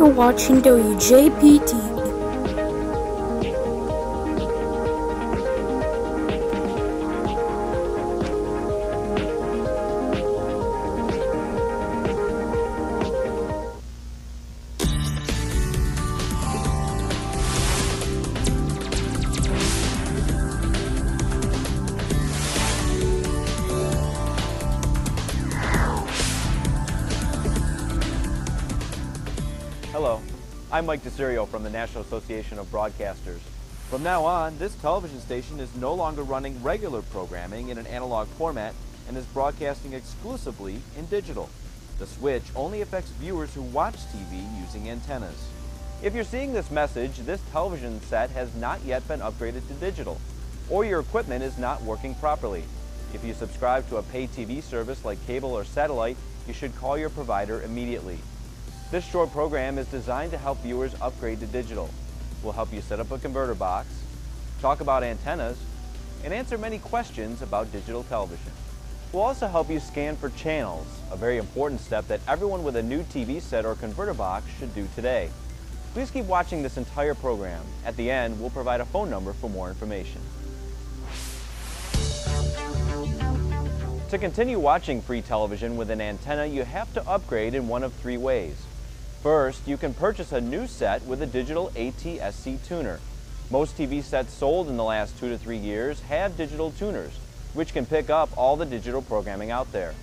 You're watching WJPT. Hello, I'm Mike DeSirio from the National Association of Broadcasters. From now on, this television station is no longer running regular programming in an analog format and is broadcasting exclusively in digital. The switch only affects viewers who watch TV using antennas. If you're seeing this message, this television set has not yet been upgraded to digital, or your equipment is not working properly. If you subscribe to a pay TV service like cable or satellite, you should call your provider immediately. This short program is designed to help viewers upgrade to digital. We'll help you set up a converter box, talk about antennas, and answer many questions about digital television. We'll also help you scan for channels, a very important step that everyone with a new TV set or converter box should do today. Please keep watching this entire program. At the end, we'll provide a phone number for more information. To continue watching free television with an antenna, you have to upgrade in one of three ways. First, you can purchase a new set with a digital ATSC tuner. Most TV sets sold in the last 2 to 3 years have digital tuners, which can pick up all the digital programming out there.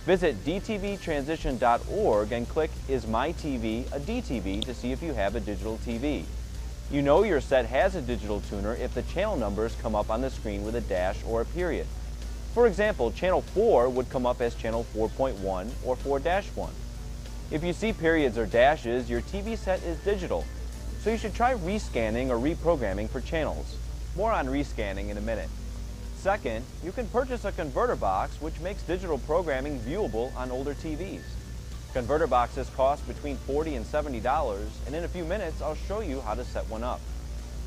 Visit dtvtransition.org and click Is My TV a DTV to see if you have a digital TV. You know your set has a digital tuner if the channel numbers come up on the screen with a dash or a period. For example, channel 4 would come up as channel 4.1 or 4-1. If you see periods or dashes, your TV set is digital, so you should try rescanning or reprogramming for channels. More on rescanning in a minute. Second, you can purchase a converter box which makes digital programming viewable on older TVs. Converter boxes cost between $40 and $70, and in a few minutes I'll show you how to set one up.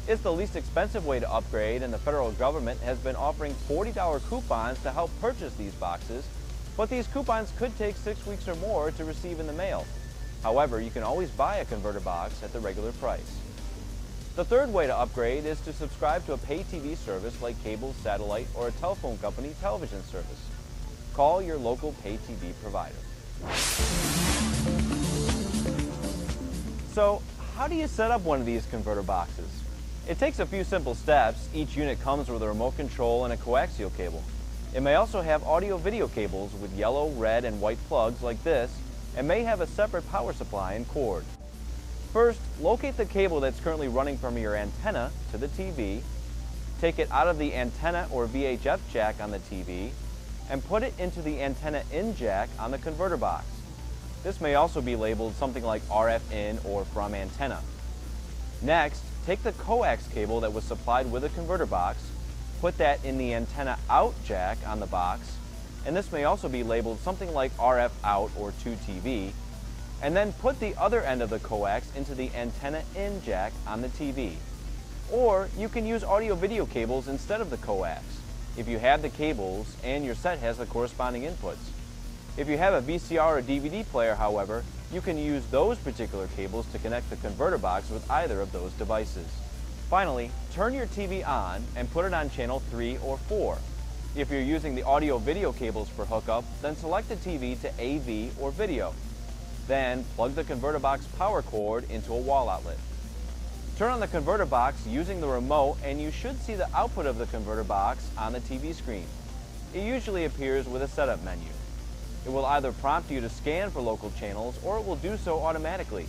It's the least expensive way to upgrade, and the federal government has been offering $40 coupons to help purchase these boxes, but these coupons could take 6 weeks or more to receive in the mail. However, you can always buy a converter box at the regular price. The third way to upgrade is to subscribe to a pay TV service like cable, satellite, or a telephone company television service. Call your local pay TV provider. So, how do you set up one of these converter boxes? It takes a few simple steps. Each unit comes with a remote control and a coaxial cable. It may also have audio-video cables with yellow, red, and white plugs like this, and may have a separate power supply and cord. First, locate the cable that's currently running from your antenna to the TV, take it out of the antenna or VHF jack on the TV, and put it into the antenna in jack on the converter box. This may also be labeled something like RF in or from antenna. Next, take the coax cable that was supplied with the converter box, put that in the antenna out jack on the box, and this may also be labeled something like RF out or to TV, and then put the other end of the coax into the antenna in jack on the TV. Or you can use audio-video cables instead of the coax, if you have the cables and your set has the corresponding inputs. If you have a VCR or DVD player, however, you can use those particular cables to connect the converter box with either of those devices. Finally, turn your TV on and put it on channel 3 or 4. If you're using the audio-video cables for hookup, then select the TV to AV or video. Then plug the converter box power cord into a wall outlet. Turn on the converter box using the remote and you should see the output of the converter box on the TV screen. It usually appears with a setup menu. It will either prompt you to scan for local channels or it will do so automatically.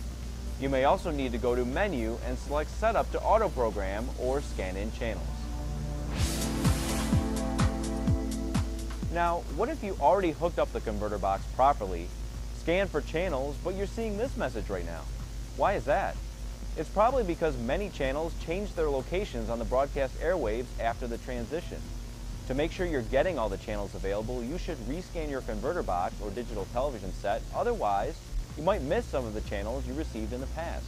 You may also need to go to Menu and select Setup to auto program or scan in channels. Now, what if you already hooked up the converter box properly, scanned for channels, but you're seeing this message right now? Why is that? It's probably because many channels changed their locations on the broadcast airwaves after the transition. To make sure you're getting all the channels available, you should rescan your converter box or digital television set. Otherwise, you might miss some of the channels you received in the past.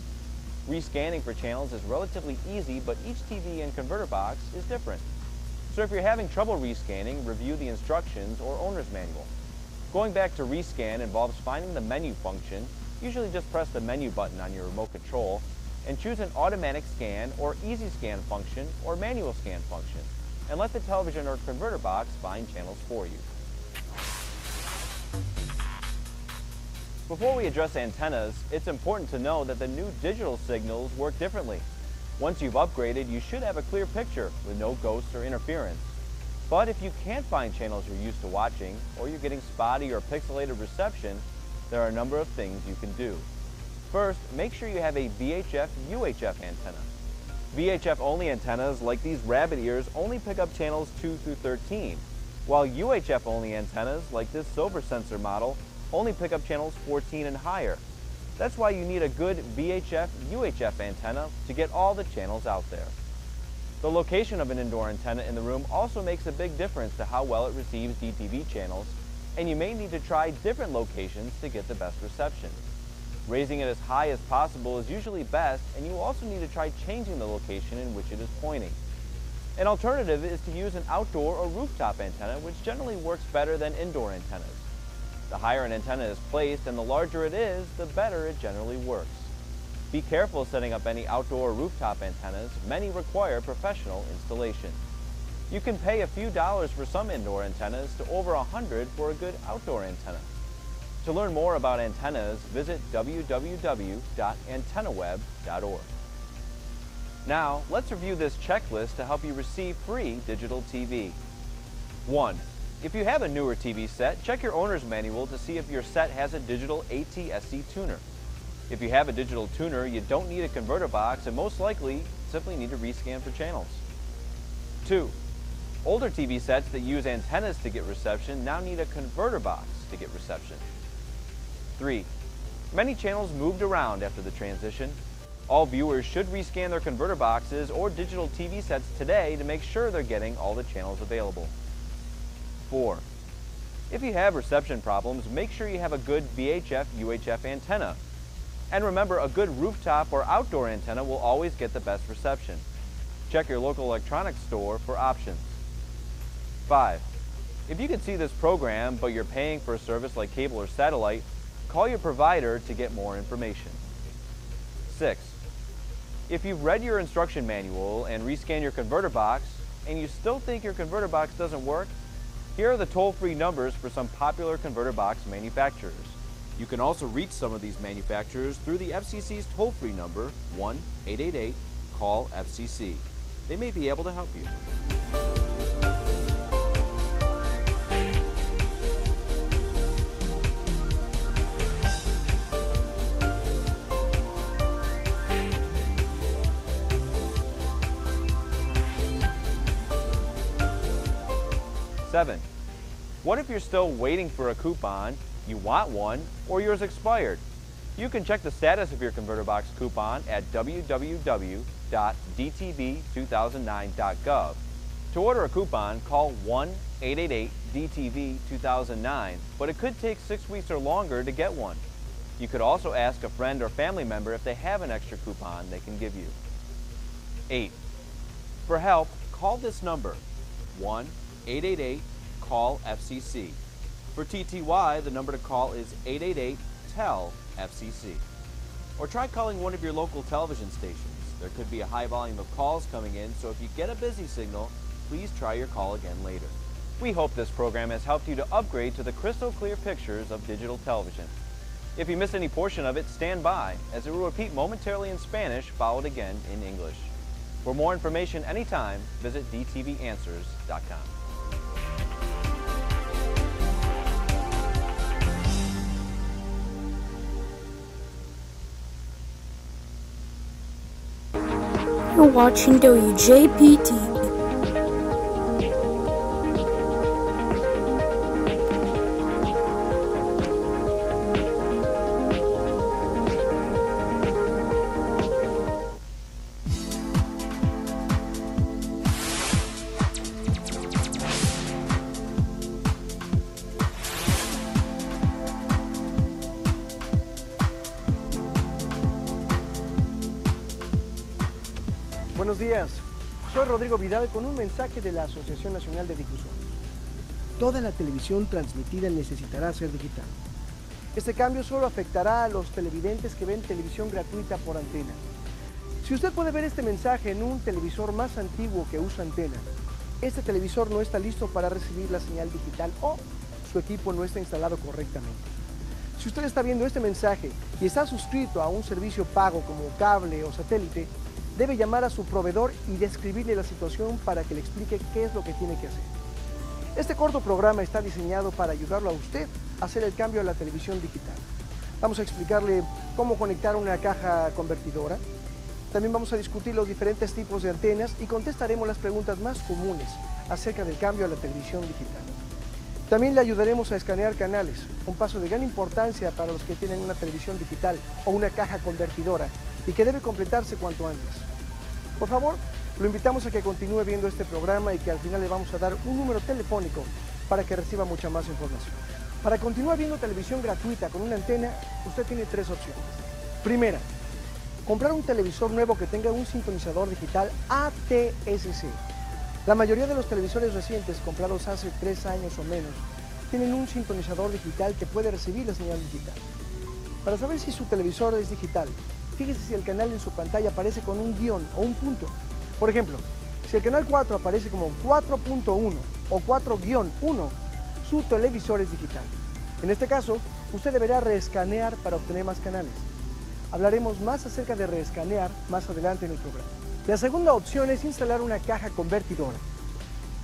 Rescanning for channels is relatively easy, but each TV and converter box is different. So if you're having trouble rescanning, review the instructions or owner's manual. Going back to rescan involves finding the menu function, usually just press the menu button on your remote control and choose an automatic scan or easy scan function or manual scan function, and let the television or converter box find channels for you. Before we address antennas, it's important to know that the new digital signals work differently. Once you've upgraded, you should have a clear picture with no ghosts or interference. But if you can't find channels you're used to watching, or you're getting spotty or pixelated reception, there are a number of things you can do. First, make sure you have a VHF-UHF antenna. VHF-only antennas, like these rabbit ears, only pick up channels 2 through 13, while UHF-only antennas, like this silver sensor model, only pick up channels 14 and higher. That's why you need a good VHF-UHF antenna to get all the channels out there. The location of an indoor antenna in the room also makes a big difference to how well it receives DTV channels, and you may need to try different locations to get the best reception. Raising it as high as possible is usually best, and you also need to try changing the location in which it is pointing. An alternative is to use an outdoor or rooftop antenna, which generally works better than indoor antennas. The higher an antenna is placed and the larger it is, the better it generally works. Be careful setting up any outdoor or rooftop antennas. Many require professional installation. You can pay a few dollars for some indoor antennas to over $100 for a good outdoor antenna. To learn more about antennas, visit www.antennaweb.org. Now, let's review this checklist to help you receive free digital TV. 1. If you have a newer TV set, check your owner's manual to see if your set has a digital ATSC tuner. If you have a digital tuner, you don't need a converter box and most likely simply need to rescan for channels. 2. Older TV sets that use antennas to get reception now need a converter box to get reception. 3. Many channels moved around after the transition. All viewers should rescan their converter boxes or digital TV sets today to make sure they're getting all the channels available. 4. If you have reception problems, make sure you have a good VHF-UHF antenna. And remember, a good rooftop or outdoor antenna will always get the best reception. Check your local electronics store for options. 5. If you can see this program, but you're paying for a service like cable or satellite, call your provider to get more information. 6. If you've read your instruction manual and rescan your converter box, and you still think your converter box doesn't work, here are the toll-free numbers for some popular converter box manufacturers. You can also reach some of these manufacturers through the FCC's toll-free number, 1-888-CALL-FCC. They may be able to help you. Seven. What if you're still waiting for a coupon, you want one, or yours expired? You can check the status of your converter box coupon at www.dtv2009.gov. To order a coupon, call 1-888-DTV2009, but it could take 6 weeks or longer to get one. You could also ask a friend or family member if they have an extra coupon they can give you. 8. For help, call this number, 1-888-CALL-FCC. For TTY, the number to call is 888-TEL-FCC. Or try calling one of your local television stations. There could be a high volume of calls coming in, so if you get a busy signal, please try your call again later. We hope this program has helped you to upgrade to the crystal clear pictures of digital television. If you missed any portion of it, stand by, as it will repeat momentarily in Spanish, followed again in English. For more information anytime, visit dtvanswers.com. You're watching WJPT. Buenos días, soy Rodrigo Vidal con un mensaje de la Asociación Nacional de Difusores. Toda la televisión transmitida necesitará ser digital. Este cambio solo afectará a los televidentes que ven televisión gratuita por antena. Si usted puede ver este mensaje en un televisor más antiguo que usa antena, este televisor no está listo para recibir la señal digital o su equipo no está instalado correctamente. Si usted está viendo este mensaje y está suscrito a un servicio pago como cable o satélite, debe llamar a su proveedor y describirle la situación para que le explique qué es lo que tiene que hacer. Este corto programa está diseñado para ayudarlo a usted a hacer el cambio a la televisión digital. Vamos a explicarle cómo conectar una caja convertidora. También vamos a discutir los diferentes tipos de antenas y contestaremos las preguntas más comunes acerca del cambio a la televisión digital. También le ayudaremos a escanear canales, un paso de gran importancia para los que tienen una televisión digital o una caja convertidora y que debe completarse cuanto antes. Por favor, lo invitamos a que continúe viendo este programa y que al final le vamos a dar un número telefónico para que reciba mucha más información. Para continuar viendo televisión gratuita con una antena, usted tiene tres opciones. Primera, comprar un televisor nuevo que tenga un sintonizador digital ATSC. La mayoría de los televisores recientes comprados hace 3 años o menos tienen un sintonizador digital que puede recibir la señal digital. Para saber si su televisor es digital, fíjese si el canal en su pantalla aparece con un guión o un punto. Por ejemplo, si el canal 4 aparece como 4.1 o 4-1, su televisor es digital. En este caso, usted deberá reescanear para obtener más canales. Hablaremos más acerca de reescanear más adelante en el programa. La segunda opción es instalar una caja convertidora.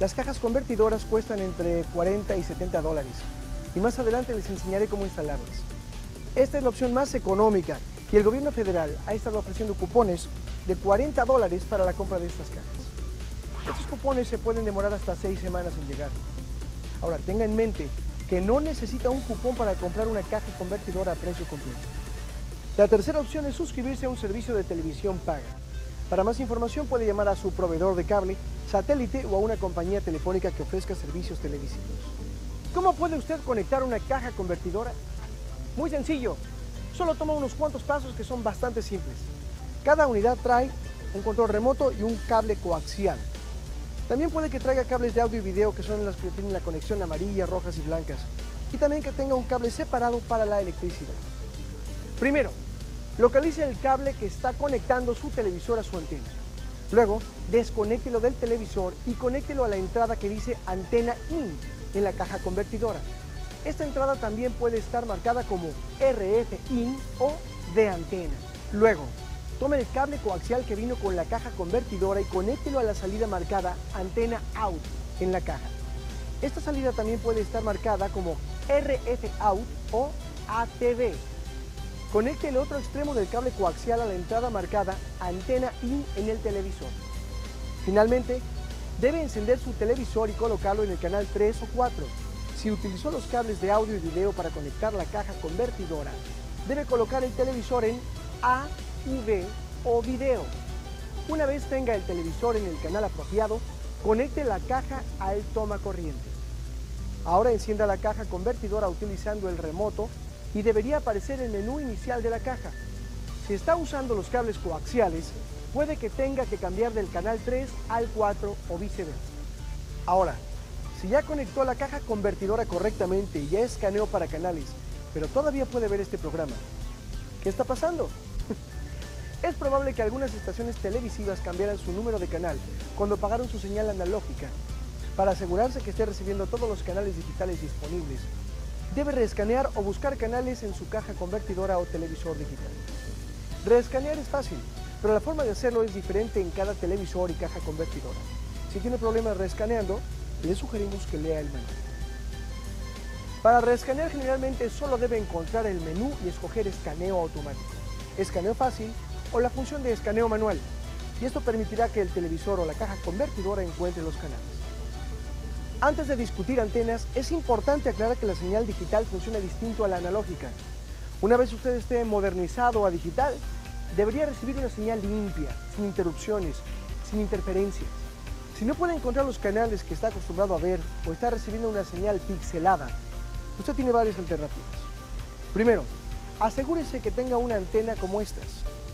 Las cajas convertidoras cuestan entre 40 y 70 dólares y más adelante les enseñaré cómo instalarlas. Esta es la opción más económica y el gobierno federal ha estado ofreciendo cupones de 40 dólares para la compra de estas cajas. Estos cupones se pueden demorar hasta 6 semanas en llegar. Ahora, tenga en mente que no necesita un cupón para comprar una caja convertidora a precio completo. La tercera opción es suscribirse a un servicio de televisión paga. Para más información puede llamar a su proveedor de cable, satélite o a una compañía telefónica que ofrezca servicios televisivos. ¿Cómo puede usted conectar una caja convertidora? Muy sencillo, solo toma unos cuantos pasos que son bastante simples. Cada unidad trae un control remoto y un cable coaxial. También puede que traiga cables de audio y video que son las que tienen la conexión amarilla, rojas y blancas. Y también que tenga un cable separado para la electricidad. Primero, localice el cable que está conectando su televisor a su antena. Luego, desconéctelo del televisor y conéctelo a la entrada que dice Antena IN en la caja convertidora. Esta entrada también puede estar marcada como RF IN o de antena. Luego, tome el cable coaxial que vino con la caja convertidora y conéctelo a la salida marcada Antena Out en la caja. Esta salida también puede estar marcada como RF Out o ATV. Conecte el otro extremo del cable coaxial a la entrada marcada Antena IN en el televisor. Finalmente, debe encender su televisor y colocarlo en el canal 3 o 4. Si utilizó los cables de audio y video para conectar la caja convertidora, debe colocar el televisor en A, V o video. Una vez tenga el televisor en el canal apropiado, conecte la caja al toma corriente. Ahora encienda la caja convertidora utilizando el remoto y debería aparecer el menú inicial de la caja. Si está usando los cables coaxiales, puede que tenga que cambiar del canal 3 al 4 o viceversa. Ahora, si ya conectó la caja convertidora correctamente y ya escaneó para canales, pero todavía puede ver este programa, ¿qué está pasando? Es probable que algunas estaciones televisivas cambiaran su número de canal cuando pagaron su señal analógica. Para asegurarse que esté recibiendo todos los canales digitales disponibles, debe reescanear o buscar canales en su caja convertidora o televisor digital. Reescanear es fácil, pero la forma de hacerlo es diferente en cada televisor y caja convertidora. Si tiene problemas reescaneando, le sugerimos que lea el menú. Para reescanear generalmente solo debe encontrar el menú y escoger escaneo automático, escaneo fácil o la función de escaneo manual, y esto permitirá que el televisor o la caja convertidora encuentre los canales. Antes de discutir antenas, es importante aclarar que la señal digital funciona distinto a la analógica. Una vez usted esté modernizado a digital, debería recibir una señal limpia, sin interrupciones, sin interferencias. Si no puede encontrar los canales que está acostumbrado a ver o está recibiendo una señal pixelada, usted tiene varias alternativas. Primero, asegúrese que tenga una antena como estas,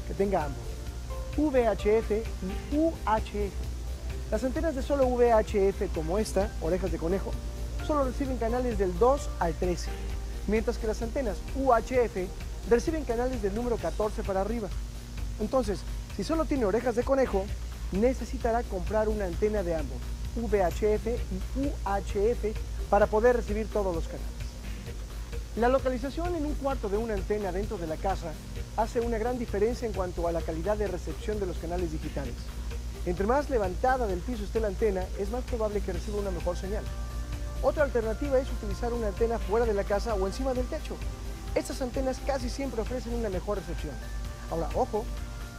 que tenga ambos, VHF y UHF. Las antenas de solo VHF como esta, orejas de conejo, solo reciben canales del 2 al 13. mientras que las antenas UHF reciben canales del número 14 para arriba. Entonces, si solo tiene orejas de conejo, necesitará comprar una antena de ambos, VHF y UHF, para poder recibir todos los canales. La localización en un cuarto de una antena dentro de la casa hace una gran diferencia en cuanto a la calidad de recepción de los canales digitales. Entre más levantada del piso esté la antena, es más probable que reciba una mejor señal. Otra alternativa es utilizar una antena fuera de la casa o encima del techo. Estas antenas casi siempre ofrecen una mejor recepción. Ahora, ojo,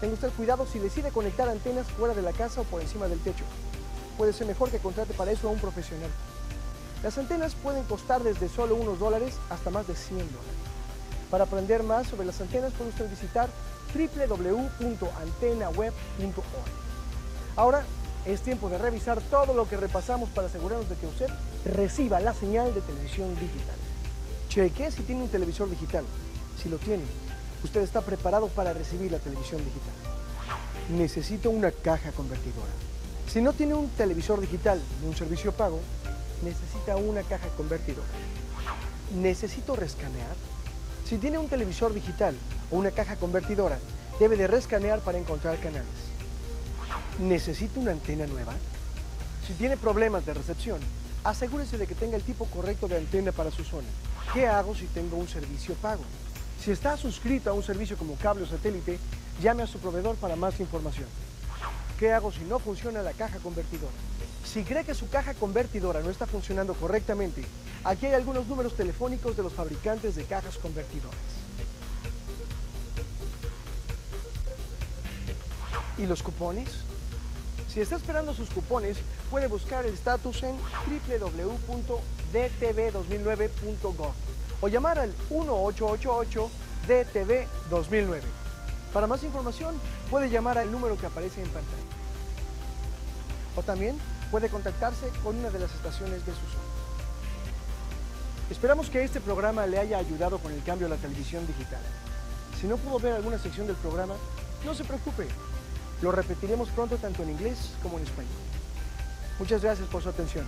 tenga usted cuidado si decide conectar antenas fuera de la casa o por encima del techo. Puede ser mejor que contrate para eso a un profesional. Las antenas pueden costar desde solo unos dólares hasta más de $100. Para aprender más sobre las antenas puede usted visitar www.antenaweb.org. Ahora es tiempo de revisar todo lo que repasamos para asegurarnos de que usted reciba la señal de televisión digital. Cheque si tiene un televisor digital. Si lo tiene, usted está preparado para recibir la televisión digital. Necesita una caja convertidora. Si no tiene un televisor digital ni un servicio pago, necesita una caja convertidora. ¿Necesito rescanear? Si tiene un televisor digital o una caja convertidora, debe de rescanear para encontrar canales. ¿Necesita una antena nueva? Si tiene problemas de recepción, asegúrese de que tenga el tipo correcto de antena para su zona. ¿Qué hago si tengo un servicio pago? Si está suscrito a un servicio como cable o satélite, llame a su proveedor para más información. ¿Qué hago si no funciona la caja convertidora? Si cree que su caja convertidora no está funcionando correctamente, aquí hay algunos números telefónicos de los fabricantes de cajas convertidoras. ¿Y los cupones? Si está esperando sus cupones, puede buscar el estatus en www.dtv2009.gov o llamar al 1888-DTV2009. Para más información, puede llamar al número que aparece en pantalla. O también puede contactarse con una de las estaciones de su zona. Esperamos que este programa le haya ayudado con el cambio a la televisión digital. Si no pudo ver alguna sección del programa, no se preocupe. Lo repetiremos pronto tanto en inglés como en español. Muchas gracias por su atención.